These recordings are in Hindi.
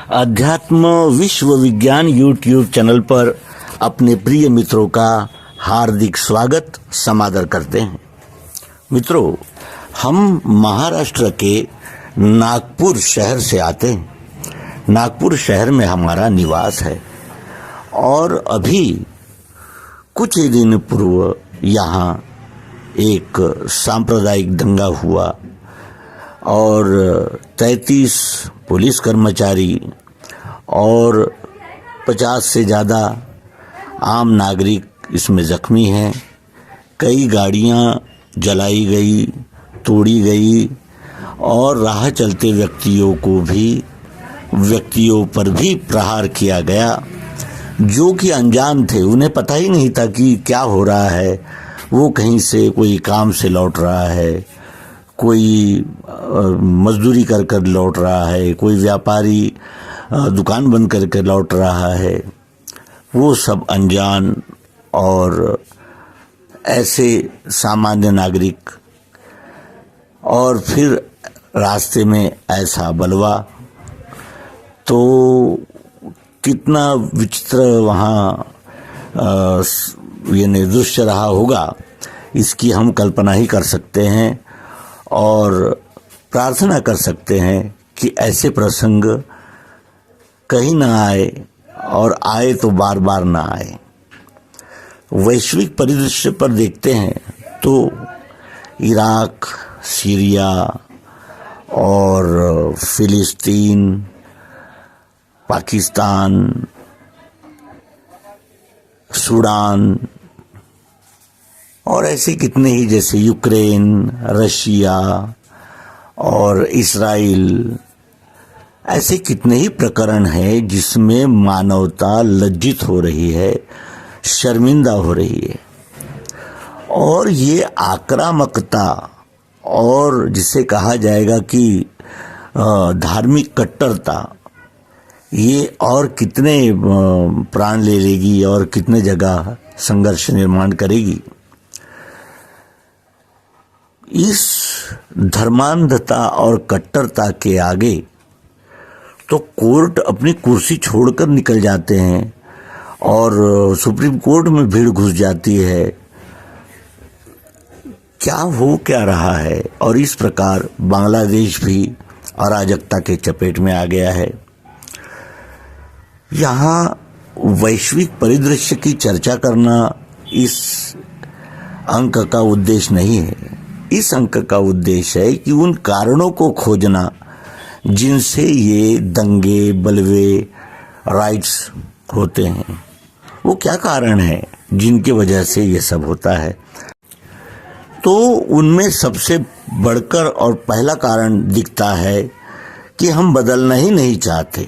अध्यात्म विश्व विज्ञान यूट्यूब चैनल पर अपने प्रिय मित्रों का हार्दिक स्वागत समादर करते हैं। मित्रों, हम महाराष्ट्र के नागपुर शहर से आते हैं। नागपुर शहर में हमारा निवास है और अभी कुछ ही दिन पूर्व यहाँ एक सांप्रदायिक दंगा हुआ और 33 पुलिस कर्मचारी और 50 से ज़्यादा आम नागरिक इसमें जख्मी हैं। कई गाड़ियां जलाई गई, तोड़ी गई और राह चलते व्यक्तियों पर भी प्रहार किया गया, जो कि अनजान थे। उन्हें पता ही नहीं था कि क्या हो रहा है। वो कहीं से कोई काम से लौट रहा है, कोई मजदूरी कर लौट रहा है, कोई व्यापारी दुकान बंद करके लौट रहा है। वो सब अनजान और ऐसे सामान्य नागरिक, और फिर रास्ते में ऐसा बलवा, तो कितना विचित्र वहाँ ये दृश्य रहा होगा, इसकी हम कल्पना ही कर सकते हैं और प्रार्थना कर सकते हैं कि ऐसे प्रसंग कहीं ना आए, और आए तो बार बार ना आए। वैश्विक परिदृश्य पर देखते हैं तो इराक, सीरिया और फिलिस्तीन, पाकिस्तान, सूडान और ऐसे कितने ही, जैसे यूक्रेन, रशिया और इस्राइल, ऐसे कितने ही प्रकरण हैं जिसमें मानवता लज्जित हो रही है, शर्मिंदा हो रही है। और ये आक्रामकता, और जिसे कहा जाएगा कि धार्मिक कट्टरता, ये और कितने प्राण ले लेगी और कितने जगह संघर्ष निर्माण करेगी। इस धर्मांधता और कट्टरता के आगे तो कोर्ट अपनी कुर्सी छोड़कर निकल जाते हैं और सुप्रीम कोर्ट में भीड़ घुस जाती है। क्या हो क्या रहा है। और इस प्रकार बांग्लादेश भी अराजकता के चपेट में आ गया है। यहाँ वैश्विक परिदृश्य की चर्चा करना इस अंक का उद्देश्य नहीं है। इस अंक का उद्देश्य है कि उन कारणों को खोजना जिनसे ये दंगे, बलवे, राइट्स होते हैं। वो क्या कारण है जिनके वजह से ये सब होता है। तो उनमें सबसे बढ़कर और पहला कारण दिखता है कि हम बदलना ही नहीं चाहते।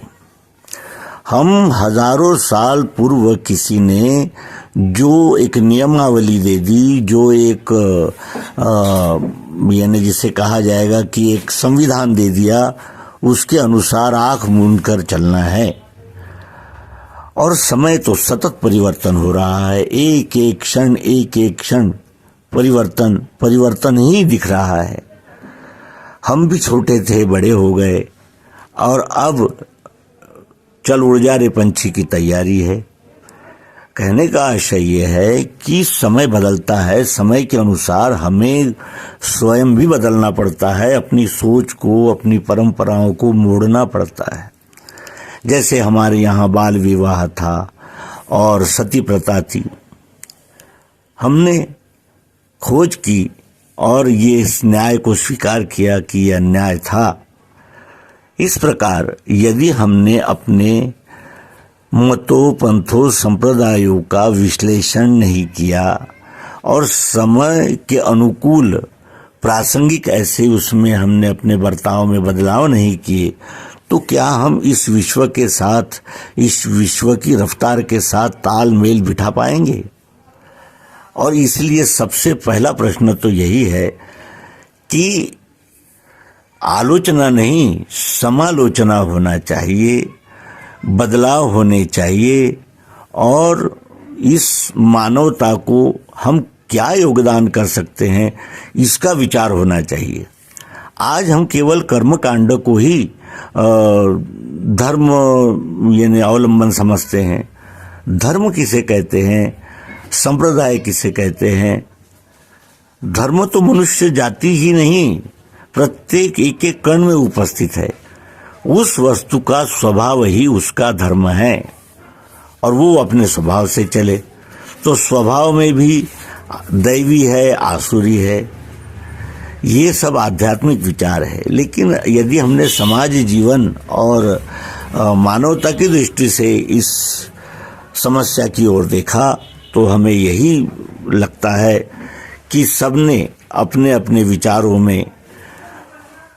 हम हजारों साल पूर्व किसी ने जो एक नियमावली दे दी, जो एक यानी जिसे कहा जाएगा कि एक संविधान दे दिया, उसके अनुसार आंख मूंद कर चलना है। और समय तो सतत परिवर्तन हो रहा है। एक एक क्षण परिवर्तन ही दिख रहा है। हम भी छोटे थे, बड़े हो गए, और अब चल उड़ जा रे पंछी की तैयारी है। कहने का आशय ये है कि समय बदलता है, समय के अनुसार हमें स्वयं भी बदलना पड़ता है, अपनी सोच को, अपनी परंपराओं को मोड़ना पड़ता है। जैसे हमारे यहाँ बाल विवाह था और सती प्रथा थी, हमने खोज की और ये इस न्याय को स्वीकार किया कि यह अन्याय था। इस प्रकार यदि हमने अपने मतों, पंथों, संप्रदायों का विश्लेषण नहीं किया और समय के अनुकूल प्रासंगिक ऐसे उसमें हमने अपने बर्ताव में बदलाव नहीं किए, तो क्या हम इस विश्व के साथ, इस विश्व की रफ्तार के साथ तालमेल बिठा पाएंगे। और इसलिए सबसे पहला प्रश्न तो यही है कि आलोचना नहीं, समालोचना होना चाहिए, बदलाव होने चाहिए, और इस मानवता को हम क्या योगदान कर सकते हैं, इसका विचार होना चाहिए। आज हम केवल कर्मकांड को ही धर्म यानी अवलंबन समझते हैं। धर्म किसे कहते हैं, संप्रदाय किसे कहते हैं? धर्म तो मनुष्य जाति ही नहीं, प्रत्येक एक एक कण में उपस्थित है। उस वस्तु का स्वभाव ही उसका धर्म है और वो अपने स्वभाव से चले। तो स्वभाव में भी दैवी है, आसुरी है, ये सब आध्यात्मिक विचार है। लेकिन यदि हमने समाज जीवन और मानवता की दृष्टि से इस समस्या की ओर देखा तो हमें यही लगता है कि सबने अपने अपने विचारों में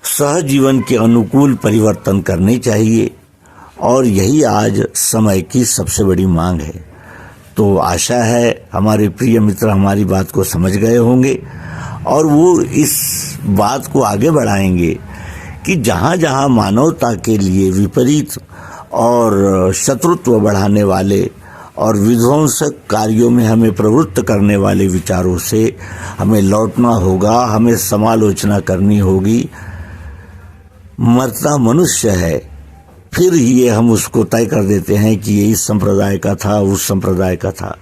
सहजीवन के अनुकूल परिवर्तन करने चाहिए और यही आज समय की सबसे बड़ी मांग है। तो आशा है हमारे प्रिय मित्र हमारी बात को समझ गए होंगे और वो इस बात को आगे बढ़ाएंगे कि जहाँ जहाँ मानवता के लिए विपरीत और शत्रुत्व बढ़ाने वाले और विध्वंसक कार्यों में हमें प्रवृत्त करने वाले विचारों से हमें लौटना होगा, हमें समालोचना करनी होगी। मरता मनुष्य है, फिर ये हम उसको तय कर देते हैं कि ये इस संप्रदाय का था, उस संप्रदाय का था।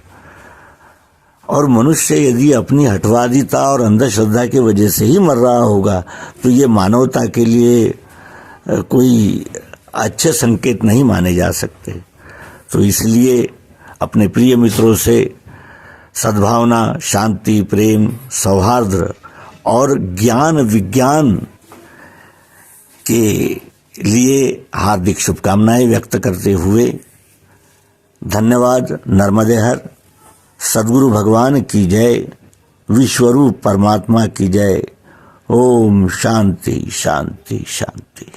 और मनुष्य यदि अपनी हठवादिता और अंधश्रद्धा की वजह से ही मर रहा होगा तो ये मानवता के लिए कोई अच्छे संकेत नहीं माने जा सकते। तो इसलिए अपने प्रिय मित्रों से सद्भावना, शांति, प्रेम, सौहार्द और ज्ञान विज्ञान के लिए हार्दिक शुभकामनाएं व्यक्त करते हुए धन्यवाद। नर्मदे हर। सद्गुरु भगवान की जय, विश्वरूप परमात्मा की जय। ओम शांति शांति शांति।